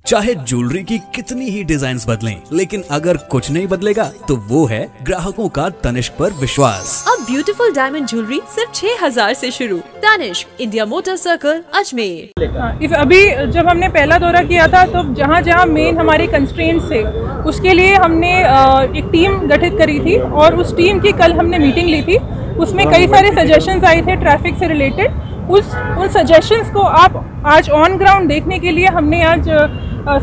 चाहे ज्वेलरी की कितनी ही डिजाइन्स बदलें, लेकिन अगर कुछ नहीं बदलेगा तो वो है ग्राहकों का तनिष्क पर विश्वास। अब ब्यूटीफुल डायमंड ज्वेलरी सिर्फ 6000 से शुरू। Tanishq, India motor circle, Ajmer. अभी जब हमने पहला दौरा किया था तो जहाँ जहाँ मेन हमारे कंस्ट्रेंट्स थे उसके लिए हमने एक टीम गठित करी थी और उस टीम की कल हमने मीटिंग ली थी। उसमें कई सारे सजेशंस आए थे ट्रैफिक से रिलेटेड। उन सजेशंस को आप आज ऑन ग्राउंड देखने के लिए हमने आज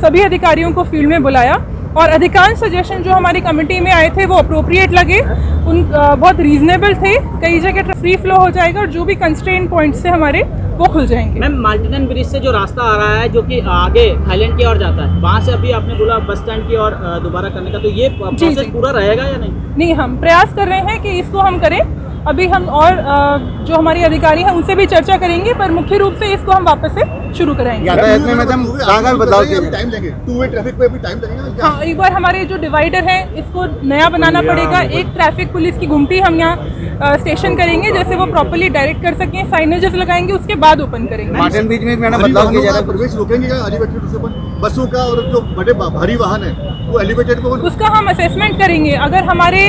सभी अधिकारियों को फील्ड में बुलाया और अधिकांश सजेशन जो हमारी कमेटी में आए थे वो अप्रोप्रिएट लगे, बहुत रीजनेबल थे। कई जगह फ्री फ्लो हो जाएगा और जो भी कंस्ट्रेंट पॉइंट्स से हमारे वो खुल जाएंगे। मैम, माल्टिनन ब्रिज से जो रास्ता आ रहा है जो कि आगे थाईलैंड की ओर जाता है, वहाँ से अभी आपने बोला बस स्टैंड की ओर दोबारा करने का, तो ये प्रोसेस पूरा रहेगा या नहीं? नहीं, हम प्रयास कर रहे हैं कि इसको हम करें। अभी हम और जो हमारे अधिकारी हैं उनसे भी चर्चा करेंगे, पर मुख्य रूप से इसको हम वापस से शुरू कराएंगे। यातायात में मैडम बदलाव के टाइम लगे, टू वे ट्रैफिक पे भी टाइम लगेगा। हाँ, एक बार हमारे जो डिवाइडर है इसको नया बनाना पड़ेगा। एक ट्रैफिक पुलिस की गुमटी हम यहाँ स्टेशन करेंगे, जैसे वो प्रॉपर्ली डायरेक्ट कर सकें, साइनेजेस लगाएंगे, उसके बाद ओपन करेंगे। मार्टिन बीच में मैडम बदलाव किया जा रहा है, प्रवेश रोकेंगे क्या एलिवेटेड से बसों का, और जो बड़े भारी वाहन है वो एलिवेटेड को उसका हम असेसमेंट करेंगे। अगर हमारे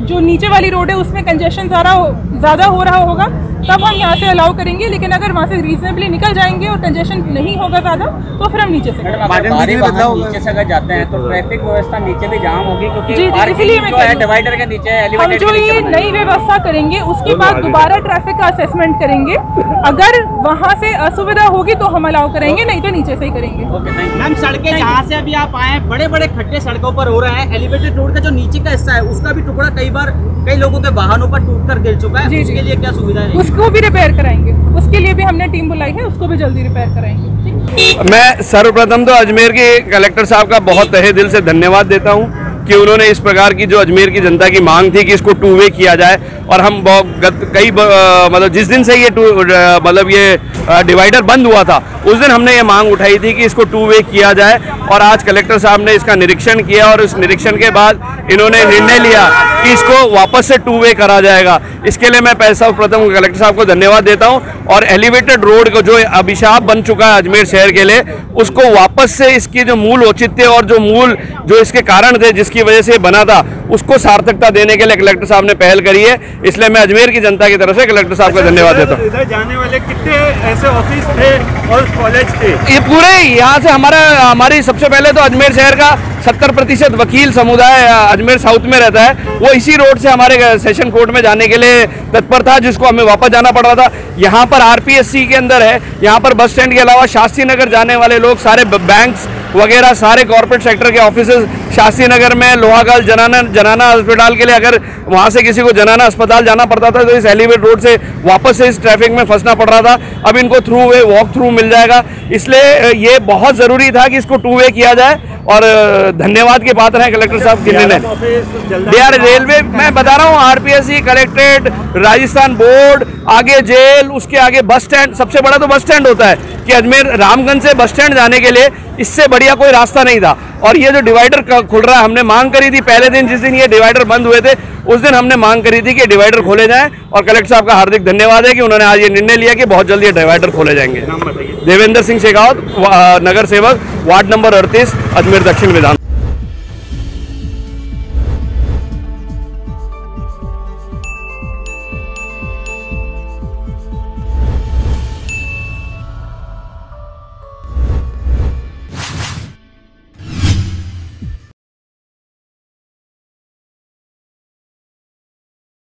जो नीचे वाली रोड है उसमें कंजेशन ज़्यादा हो रहा होगा तब हम यहाँ से अलाउ करेंगे, लेकिन अगर वहाँ से रीजनेबली निकल जाएंगे और कंजेशन नहीं होगा ज़्यादा तो फिर हम नीचे से नीचे से अगर जाते हैं तो ट्रैफिक व्यवस्था नीचे भी जाम होगी, क्योंकि इसलिए मैं डिवाइडर के नीचे हम जो ये नई व्यवस्था करेंगे उसके बाद दोबारा ट्रैफिक का असेसमेंट करेंगे। अगर वहाँ से असुविधा होगी तो हम अलाउ करेंगे, नहीं तो नीचे से ही करेंगे। मैम, सड़कें जहाँ से अभी आप आए बड़े बड़े खड्डे सड़कों पर हो रहे हैं, एलिवेटेड रोड का जो नीचे का हिस्सा है उसका भी टुकड़ा कई लोगों के वाहनों पर टूटकर गिर चुका है। उसके लिए क्या सुविधा है? उसको भी रिपेयर कराएंगे, उसके लिए भी हमने टीम बुलाई है, उसको भी जल्दी रिपेयर कराएंगे। मैं सर्वप्रथम तो अजमेर के कलेक्टर साहब का बहुत तहे दिल से धन्यवाद देता हूं कि उन्होंने इस प्रकार की जो अजमेर की जनता की मांग थी कि इसको टू वे किया जाए, और हम मतलब जिस दिन से ये डिवाइडर बंद हुआ था उस दिन हमने ये मांग उठाई थी कि इसको टू वे किया जाए, और आज कलेक्टर साहब ने इसका निरीक्षण किया और इस निरीक्षण के बाद इन्होंने निर्णय लिया कि इसको वापस से टू वे करा जाएगा। इसके लिए मैं सर्वप्रथम कलेक्टर साहब को धन्यवाद देता हूं, और एलिवेटेड रोड को जो अभिशाप बन चुका है अजमेर शहर के लिए, उसको वापस से इसकी जो मूल औचित्य और जो इसके कारण थे जिसकी वजह से बना था उसको सार्थकता देने के लिए कलेक्टर साहब ने पहल करी है। इसलिए मैं अजमेर की जनता की तरफ से कलेक्टर साहब का धन्यवाद देता हूँ। इधर जाने वाले कितने ऐसे ऑफिस थे और कॉलेज थे? ये पूरे यहाँ से हमारी सबसे पहले तो अजमेर शहर का 70% वकील समुदाय अजमेर साउथ में रहता है, वो इसी रोड से हमारे सेशन कोर्ट में जाने के लिए तत्पर था, जिसको हमें वापस जाना पड़ रहा था। यहाँ पर आरपीएससी के अंदर है, यहाँ पर बस स्टैंड के अलावा शास्त्री नगर जाने वाले लोग, सारे बैंक्स वगैरह, सारे कॉर्पोरेट सेक्टर के ऑफिसेज शास्त्री नगर में, लोहागल जनाना अस्पताल के लिए अगर वहाँ से किसी को जनाना अस्पताल जाना पड़ता था तो इस एलिवेटेड रोड से वापस से इस ट्रैफिक में फंसना पड़ रहा था। अब इनको थ्रू वे वॉक थ्रू मिल जाएगा, इसलिए ये बहुत ज़रूरी था कि इसको टू वे किया जाए, और धन्यवाद के पात्र हैं कलेक्टर साहब जिन्होंने बिहार रेलवे, मैं बता रहा हूँ, आरपीएससी, कलेक्ट्रेट, राजस्थान बोर्ड, आगे जेल, उसके आगे बस स्टैंड, सबसे बड़ा तो बस स्टैंड होता है कि अजमेर रामगंज से बस स्टैंड जाने के लिए इससे बढ़िया कोई रास्ता नहीं था। और ये जो डिवाइडर खुल रहा है, हमने मांग करी थी पहले दिन, जिस दिन ये डिवाइडर बंद हुए थे उस दिन हमने मांग करी थी कि डिवाइडर खोले जाएं, और कलेक्टर साहब का हार्दिक धन्यवाद है कि उन्होंने आज ये निर्णय लिया कि बहुत जल्दी ये डिवाइडर खोले जाएंगे। देवेंद्र सिंह शेखावत, नगर सेवक, वार्ड नंबर 38, अजमेर दक्षिण विधान।